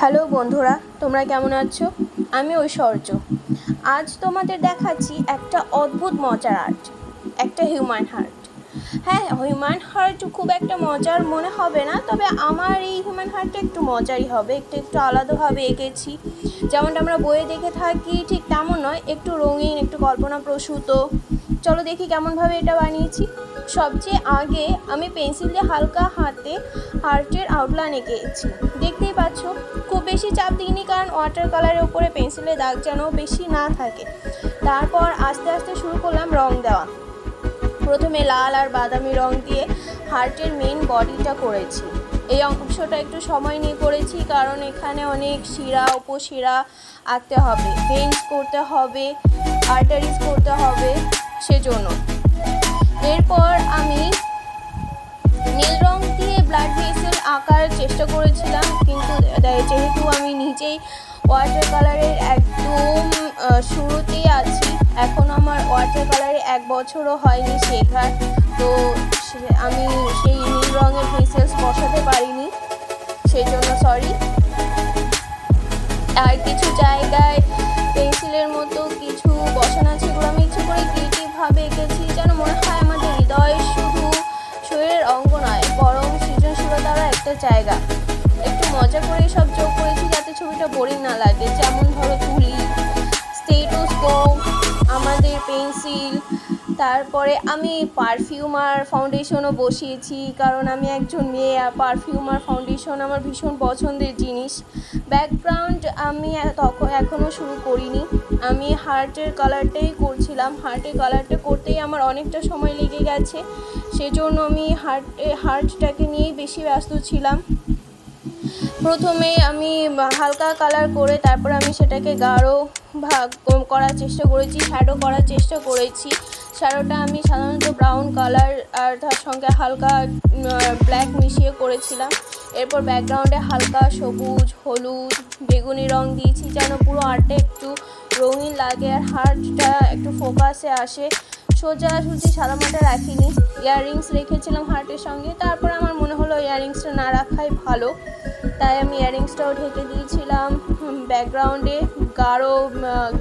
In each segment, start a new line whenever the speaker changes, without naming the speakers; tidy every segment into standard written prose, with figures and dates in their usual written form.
Hello বন্ধুরা, তোমরা কেমন আছো? আমি ঐশ্বর্য। আজ তোমাদের দেখাচ্ছি একটা অদ্ভুত মজার আর্ট, একটা হিউম্যান হার্ট। হ্যাঁ, হিউম্যান হার্ট খুব একটা মজার মনে হবে না, তবে আমার এই হিউম্যান হার্টটা একটু মজারই হবে। একটু আলাদাভাবে এঁকেছি। যেমনটা আমরা বইয়ে দেখে থাকি ঠিক তেমন নয়, একটু রঙিন, একটু কল্পনাপ্রসূত। চলো দেখি কেমনভাবে এটা বানিয়েছি। সবচেয়ে আগে আমি পেন্সিল দিয়ে হালকা হাতে হার্টের আউটলাইন এঁকেছি। দেখতেই পাচ্ছ, খুব বেশি চাপ দিইনি, কারণ ওয়াটার কালারের উপরে পেন্সিলের দাগ যেন বেশি না থাকে। তারপর আস্তে আস্তে শুরু করলাম রং দেওয়া। প্রথমে লাল আর বাদামি রং দিয়ে হার্টের মেন বডিটা করেছি। এই অংশটা একটু সময় নিয়ে করেছি, কারণ এখানে অনেক শিরা উপশিরা আঁকতে হবে, ভেন্স করতে হবে, আর্টারিজ করতে হবে, সেজন্য। এরপর আমি নীল রং দিয়ে ব্লাড ভেসেল আঁকার চেষ্টা করেছিলাম, কিন্তু যেহেতু আমি নিজেই ওয়াটার কালারের একদম শুরুতেই আছি, এখন আমার ওয়াটার কালারে 1 বছরও হয়নি শেখার, তো আমি সেই নীল রঙের ভেসেলস বসাতে পারিনি, সেই জন্য সরি। আর কিছু জায়গায় পেন্সিলের মতো কিছু বসানো আছে, সেগুলো আমি ইচ্ছে করে ক্রিয়েটিভভাবে এঁকেছি, যেন মনে হয় আমাদের হৃদয় শুধু শরীরের অঙ্গ নয়, বরং সৃজনশীলতারও একটা জায়গা। একটু মজা করে সব যোগ করেছি যাতে ছবিটা বোরিং না লাগে। যেমন ধরো তুলি, স্টেটোস্কোপ, আমাদের পেন্সিল, তারপরে আমি পারফিউম আর ফাউন্ডেশনও বসিয়েছি, কারণ আমি একজন মেয়ে আর পারফিউম আর ফাউন্ডেশন আমার ভীষণ পছন্দের জিনিস। ব্যাকগ্রাউন্ড আমি এখনও শুরু করিনি, আমি হার্টের কালারটাই করছিলাম। হার্টের কালারটা করতেই আমার অনেকটা সময় লেগে গেছে, সেজন্য আমি হার্টটাকে নিয়েই বেশি ব্যস্ত ছিলাম। প্রথমে আমি হালকা কালার করে তারপর আমি সেটাকে গাঢ় ভাগ করার চেষ্টা করেছি, শ্যাডো করার চেষ্টা করেছি। শ্যাডোটা আমি সাধারণত ব্রাউন কালার আর তার সঙ্গে হালকা ব্ল্যাক মিশিয়ে করেছিলাম। এরপর ব্যাকগ্রাউন্ডে হালকা সবুজ, হলুদ, বেগুনি রং দিয়েছি, যেন পুরো আর্টটা একটু রঙিন লাগে আর হার্টটা একটু ফোকাসে আসে। সোজাসুজি সাদামাটা রাখিনি, ইয়াররিংস রেখেছিলাম হার্টের সঙ্গে। তারপর আমার মনে হলো ইয়াররিংসটা না রাখাই ভালো, তাই আমি ইয়াররিংসটাও ঢেকে দিয়েছিলাম। ব্যাকগ্রাউন্ডে গাঢ়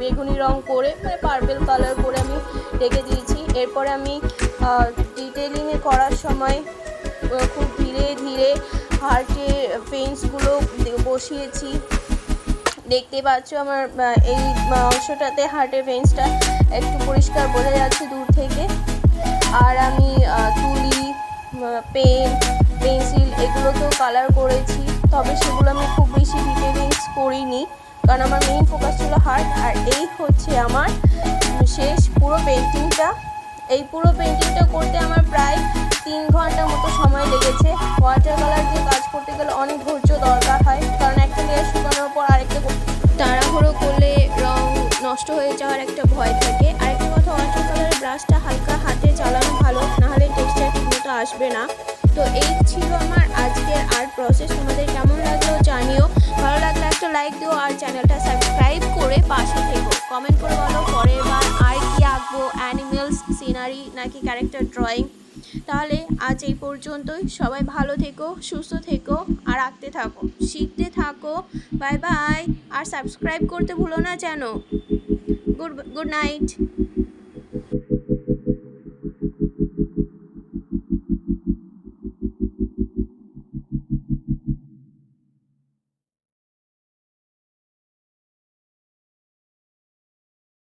বেগুনি রং করে, মানে পার্পেল কালার করে আমি ঢেকে দিয়েছি। এরপরে আমি ডিটেলিংয়ে করার সময় খুব ধীরে ধীরে হার্টের পেন্সগুলো বসিয়েছি। দেখতে পাচ্ছ আমার এই অংশটাতে হার্টের ভেন্সটা একটু পরিষ্কার বোঝা যাচ্ছে দূর থেকে। আর আমি তুলি, পেন, পেন্সিল এগুলোতেও কালার করেছি, তবে সেগুলো আমি খুব বেশি ডিটেলিংস করিনি, কারণ আমার মেইন ফোকাস ছিল হার্ট। আর এই হচ্ছে আমার শেষ পুরো পেন্টিংটা। এই পুরো পেন্টিংটা করতে আমার প্রায় 3 ঘন্টা মতো সময় লেগেছে। ওয়াটার কালার দিয়ে কাজ করতে গেলে অনেক ধৈর্য দরকার হয়, কারণ একটা লেয়ার শুকানোর পর আরেকটা তাড়াহুড়ো করলে রং নষ্ট হয়ে যাওয়ার একটা ভয় থাকে। আরেকটা কথা, ওয়াটার কালারের ব্রাশটা হালকা হাতে চালানো ভালো, নাহলে টেক্সচার ঠিকমতো আসবে না। তো এই ছিল আমার আজকের আর্ট প্রসেস। তোমাদের কেমন লাগলো জানিও, ভালো লাগলে একটা লাইক দিও আর চ্যানেলটা সাবস্ক্রাইব করে পাশে থেকো। কমেন্ট করে বলো পরের বার আর কি আঁকবো, অ্যানিমেলস, সিনারি নাকি ক্যারেক্টার ড্রয়িং। তাহলে আজ এই পর্যন্তই। সবাই ভালো থেকো, সুস্থ থেকো আর আঁকতে থাকো, শিখতে থাকো। Bye bye. আর সাবস্ক্রাইব করতে ভুলো না যেন। Good night.